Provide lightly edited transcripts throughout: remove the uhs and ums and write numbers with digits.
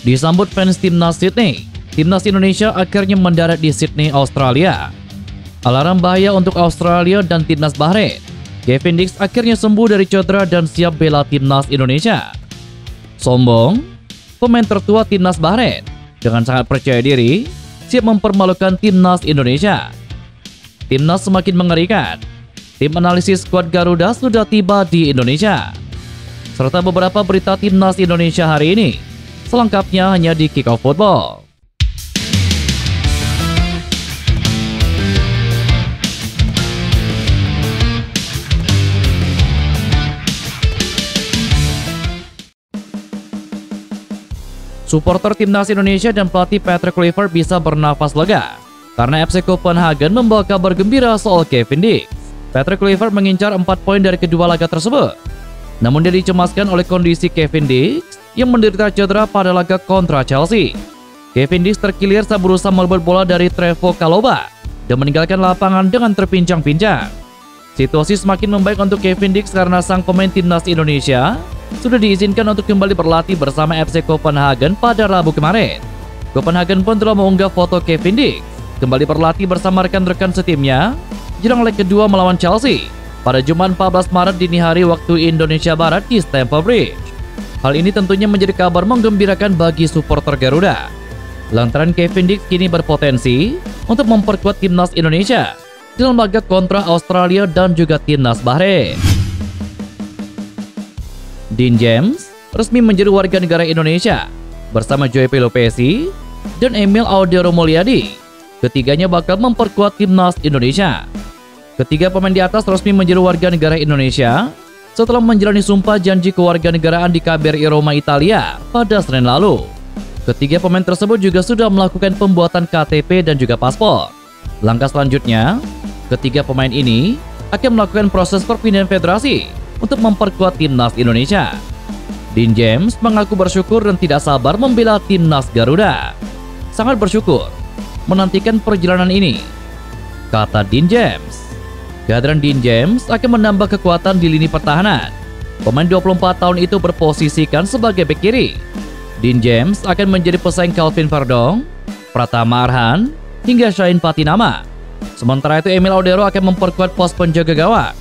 Disambut fans timnas Sydney, timnas Indonesia akhirnya mendarat di Sydney, Australia. Alarm bahaya untuk Australia dan timnas Bahrain. Kevin Dix akhirnya sembuh dari cedera dan siap bela timnas Indonesia. Sombong, pemain tertua timnas Bahrain dengan sangat percaya diri siap mempermalukan timnas Indonesia. Timnas semakin mengerikan. Tim analisis skuad Garuda sudah tiba di Indonesia. Serta beberapa berita timnas Indonesia hari ini. Selengkapnya hanya di Kick Off Football. Supporter timnas Indonesia dan pelatih Patrick Kluivert bisa bernafas lega karena FC Copenhagen membawa kabar gembira soal Kevin Dix. Patrick Kluivert mengincar 4 poin dari kedua laga tersebut. Namun dia dicemaskan oleh kondisi Kevin Dix yang menderita cedera pada laga kontra Chelsea. Kevin Dix terkilir saat berusaha merebut bola dari Trevoh Chalobah dan meninggalkan lapangan dengan terpincang-pincang. Situasi semakin membaik untuk Kevin Dix karena sang pemain timnas Indonesia sudah diizinkan untuk kembali berlatih bersama FC Copenhagen pada Rabu kemarin. Copenhagen pun telah mengunggah foto Kevin Dix kembali berlatih bersama rekan-rekan setimnya jelang leg kedua melawan Chelsea pada Jumat 14 Maret dini hari waktu Indonesia Barat di Stamford Bridge. Hal ini tentunya menjadi kabar menggembirakan bagi supporter Garuda. Lantaran Kevin Dix kini berpotensi untuk memperkuat timnas Indonesia dalam laga kontra Australia dan juga timnas Bahrain. Dean James resmi menjadi warga negara Indonesia bersama Joey Pelopesi dan Emil Audero Mulyadi. Ketiganya bakal memperkuat timnas Indonesia. Ketiga pemain di atas resmi menjadi warga negara Indonesia setelah menjalani sumpah janji kewarganegaraan di KBRI Roma, Italia pada Senin lalu. Ketiga pemain tersebut juga sudah melakukan pembuatan KTP dan juga paspor. Langkah selanjutnya, ketiga pemain ini akan melakukan proses perpindahan federasi untuk memperkuat timnas Indonesia. Dean James mengaku bersyukur dan tidak sabar membela timnas Garuda. Sangat bersyukur menantikan perjalanan ini, kata Dean James. Kehadiran Dean James akan menambah kekuatan di lini pertahanan. Pemain 24 tahun itu berposisikan sebagai bek kiri. Dean James akan menjadi pesaing Calvin Verdong, Pratama Arhan, hingga Shaheen Patinama. Sementara itu Emil Audero akan memperkuat pos penjaga gawang.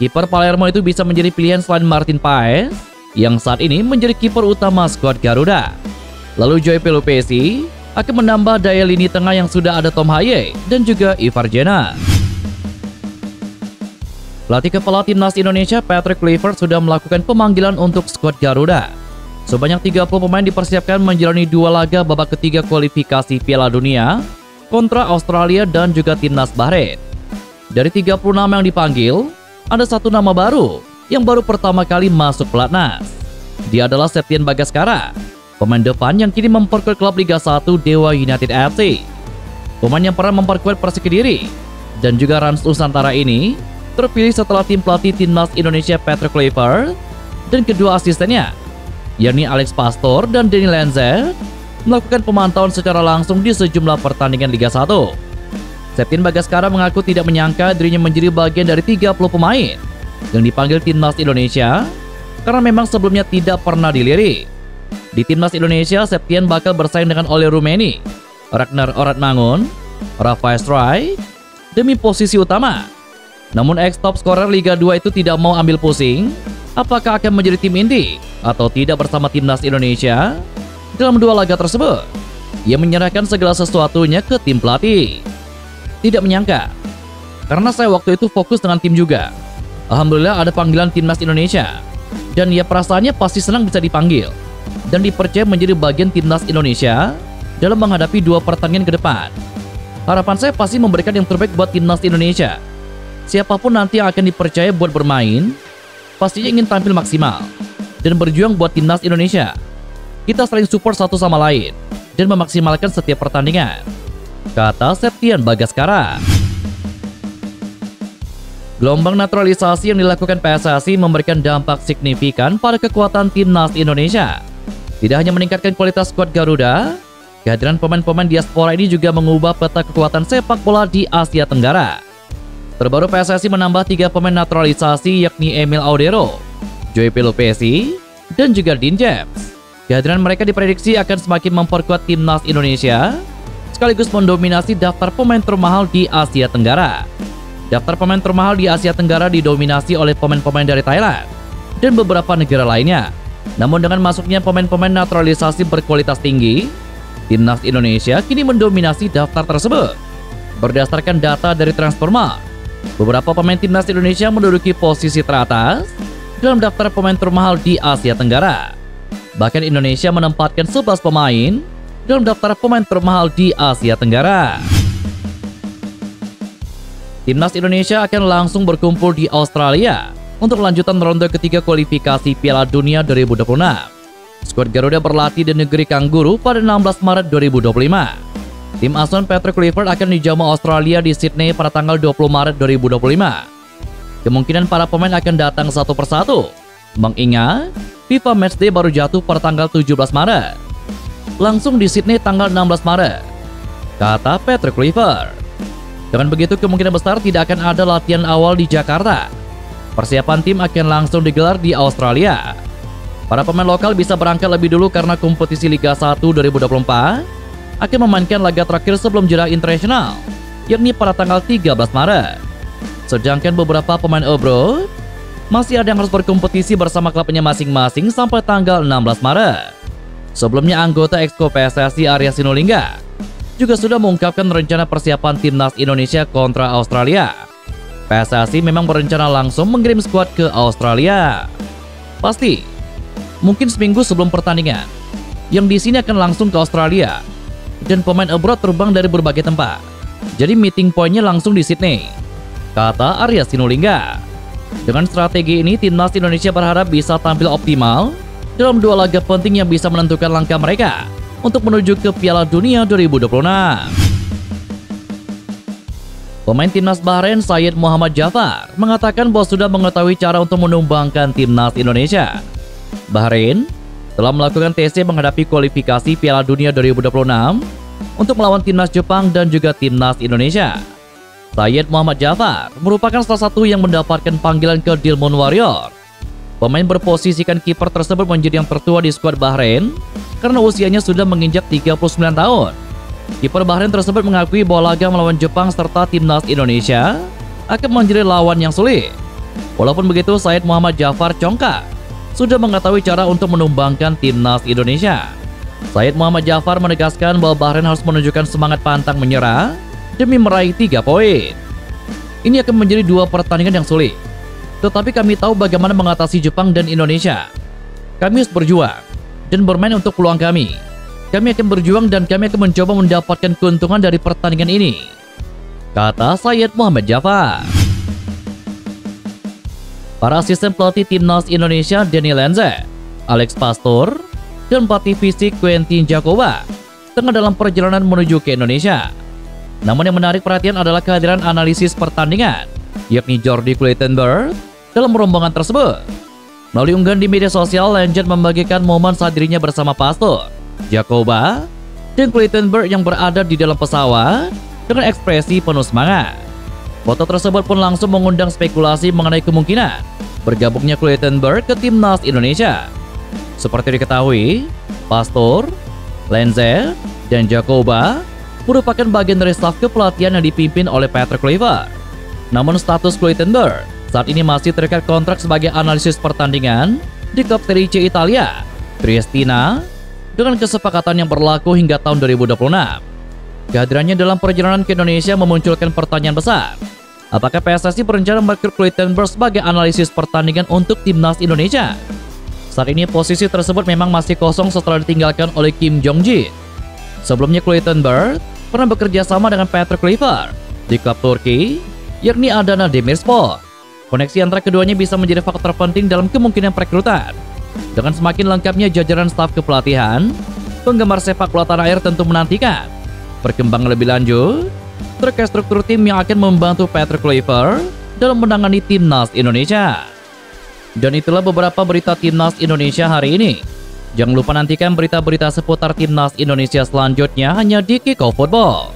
Kiper Palermo itu bisa menjadi pilihan selain Martin Paes, yang saat ini menjadi kiper utama skuad Garuda. Lalu Joey Pelopesi akan menambah daya lini tengah yang sudah ada Tom Haye dan juga Ivar Jenner. Pelatih kepala timnas Indonesia Patrick Kluivert sudah melakukan pemanggilan untuk skuad Garuda. Sebanyak 30 pemain dipersiapkan menjalani 2 laga babak ketiga kualifikasi Piala Dunia kontra Australia dan juga timnas Bahrain. Dari 30 nama yang dipanggil, ada satu nama baru yang baru pertama kali masuk pelatnas. Dia adalah Septian Bagaskara, pemain depan yang kini memperkuat klub Liga 1 Dewa United FC. Pemain yang pernah memperkuat Persik Kediri dan juga Rans Nusantara ini terpilih setelah tim pelatih timnas Indonesia Patrick Kluivert dan kedua asistennya, yakni Alex Pastor dan Denny Lenzer, melakukan pemantauan secara langsung di sejumlah pertandingan Liga 1. Septian Bagaskara mengaku tidak menyangka dirinya menjadi bagian dari 30 pemain yang dipanggil timnas Indonesia karena memang sebelumnya tidak pernah dilirik. Di timnas Indonesia, Septian bakal bersaing dengan Ole Rumeni, Ragnar Oratmangun, Rafael Struijk demi posisi utama. Namun ex-top scorer Liga 2 itu tidak mau ambil pusing apakah akan menjadi tim inti atau tidak bersama timnas Indonesia dalam 2 laga tersebut. Ia menyerahkan segala sesuatunya ke tim pelatih. Tidak menyangka, karena saya waktu itu fokus dengan tim juga. Alhamdulillah ada panggilan timnas Indonesia, dan ya perasaannya pasti senang bisa dipanggil dan dipercaya menjadi bagian timnas Indonesia dalam menghadapi 2 pertandingan ke depan. Harapan saya pasti memberikan yang terbaik buat timnas Indonesia. Siapapun nanti yang akan dipercaya buat bermain, pastinya ingin tampil maksimal dan berjuang buat timnas Indonesia. Kita saling support satu sama lain dan memaksimalkan setiap pertandingan, kata Septian Bagaskara. Gelombang naturalisasi yang dilakukan PSSI memberikan dampak signifikan pada kekuatan timnas Indonesia. Tidak hanya meningkatkan kualitas skuad Garuda, kehadiran pemain-pemain diaspora ini juga mengubah peta kekuatan sepak bola di Asia Tenggara. Terbaru PSSI menambah 3 pemain naturalisasi yakni Emil Audero, Joey Pelopesi, dan juga Dean James. Kehadiran mereka diprediksi akan semakin memperkuat timnas Indonesia, sekaligus mendominasi daftar pemain termahal di Asia Tenggara. Daftar pemain termahal di Asia Tenggara didominasi oleh pemain-pemain dari Thailand dan beberapa negara lainnya. Namun dengan masuknya pemain-pemain naturalisasi berkualitas tinggi, timnas Indonesia kini mendominasi daftar tersebut. Berdasarkan data dari Transfermarkt, beberapa pemain timnas Indonesia menduduki posisi teratas dalam daftar pemain termahal di Asia Tenggara. Bahkan Indonesia menempatkan 11 pemain dalam daftar pemain termahal di Asia Tenggara. Timnas Indonesia akan langsung berkumpul di Australia untuk lanjutan ronde ketiga kualifikasi Piala Dunia 2026. Skuad Garuda berlatih di negeri Kangguru pada 16 Maret 2025. Tim asuhan Patrick Kluivert akan dijamu Australia di Sydney pada tanggal 20 Maret 2025. Kemungkinan para pemain akan datang satu persatu, mengingat FIFA Matchday baru jatuh pada tanggal 17 Maret. Langsung di Sydney tanggal 16 Maret, kata Patrick Kluivert. Dengan begitu kemungkinan besar tidak akan ada latihan awal di Jakarta. Persiapan tim akan langsung digelar di Australia. Para pemain lokal bisa berangkat lebih dulu karena kompetisi Liga 1 2024 akan memainkan laga terakhir sebelum jeda internasional, yakni pada tanggal 13 Maret. Sedangkan beberapa pemain abroad masih ada yang harus berkompetisi bersama klubnya masing-masing sampai tanggal 16 Maret. Sebelumnya anggota Exco PSSI Arya Sinulinga juga sudah mengungkapkan rencana persiapan timnas Indonesia kontra Australia. PSSI memang berencana langsung mengirim skuad ke Australia. Pasti, mungkin seminggu sebelum pertandingan, yang di sini akan langsung ke Australia, dan pemain abroad terbang dari berbagai tempat. Jadi meeting pointnya langsung di Sydney, kata Arya Sinulinga. Dengan strategi ini, timnas Indonesia berharap bisa tampil optimal dalam dua laga penting yang bisa menentukan langkah mereka untuk menuju ke Piala Dunia 2026. Pemain timnas Bahrain Syed Muhammad Jafar mengatakan bahwa sudah mengetahui cara untuk menumbangkan timnas Indonesia. Bahrain telah melakukan TC menghadapi kualifikasi Piala Dunia 2026 untuk melawan timnas Jepang dan juga timnas Indonesia. Syed Muhammad Jafar merupakan salah satu yang mendapatkan panggilan ke Dilmun Warrior. Pemain berposisikan kiper tersebut menjadi yang tertua di skuad Bahrain karena usianya sudah menginjak 39 tahun. Kiper Bahrain tersebut mengakui bahwa laga melawan Jepang serta timnas Indonesia akan menjadi lawan yang sulit. Walaupun begitu, Syed Muhammad Jafar congkak sudah mengetahui cara untuk menumbangkan timnas Indonesia. Syed Muhammad Jafar menegaskan bahwa Bahrain harus menunjukkan semangat pantang menyerah demi meraih 3 poin. Ini akan menjadi 2 pertandingan yang sulit, tetapi kami tahu bagaimana mengatasi Jepang dan Indonesia. Kami harus berjuang dan bermain untuk peluang kami. Kami akan berjuang dan kami akan mencoba mendapatkan keuntungan dari pertandingan ini, kata Syed Muhammad Jafar. Para asisten pelatih timnas Indonesia Denny Lenze, Alex Pastor, dan pelatih fisik Quentin Jacoba tengah dalam perjalanan menuju ke Indonesia. Namun yang menarik perhatian adalah kehadiran analisis pertandingan, yakni Jordi Clayton-Bird dalam rombongan tersebut. Melalui unggahan di media sosial, Legend membagikan momen saat dirinya bersama Pastor, Jacoba, dan Clayton-Bird yang berada di dalam pesawat dengan ekspresi penuh semangat. Foto tersebut pun langsung mengundang spekulasi mengenai kemungkinan bergabungnya Clayton-Bird ke timnas Indonesia. Seperti diketahui, Pastor, Lenze, dan Jacoba merupakan bagian dari staf kepelatihan yang dipimpin oleh Patrick Kluivert. Namun status Clayton-Bird saat ini masih terikat kontrak sebagai analisis pertandingan di klub Serie C Italia, Triestina, dengan kesepakatan yang berlaku hingga tahun 2026. Kehadirannya dalam perjalanan ke Indonesia memunculkan pertanyaan besar. Apakah PSSI berencana merekrut Clayton-Bird sebagai analisis pertandingan untuk timnas Indonesia? Saat ini posisi tersebut memang masih kosong setelah ditinggalkan oleh Kim Jong-jin. Sebelumnya Clayton-Bird pernah bekerja sama dengan Patrick Kluivert di klub Turki, yakni Adana Demirspor. Koneksi antara keduanya bisa menjadi faktor penting dalam kemungkinan perekrutan. Dengan semakin lengkapnya jajaran staf kepelatihan, penggemar sepak bola tanah air tentu menantikan perkembangan lebih lanjut terkait struktur tim yang akan membantu Patrick Kluivert dalam menangani timnas Indonesia. Dan itulah beberapa berita timnas Indonesia hari ini. Jangan lupa nantikan berita-berita seputar timnas Indonesia selanjutnya hanya di Kickoff Football.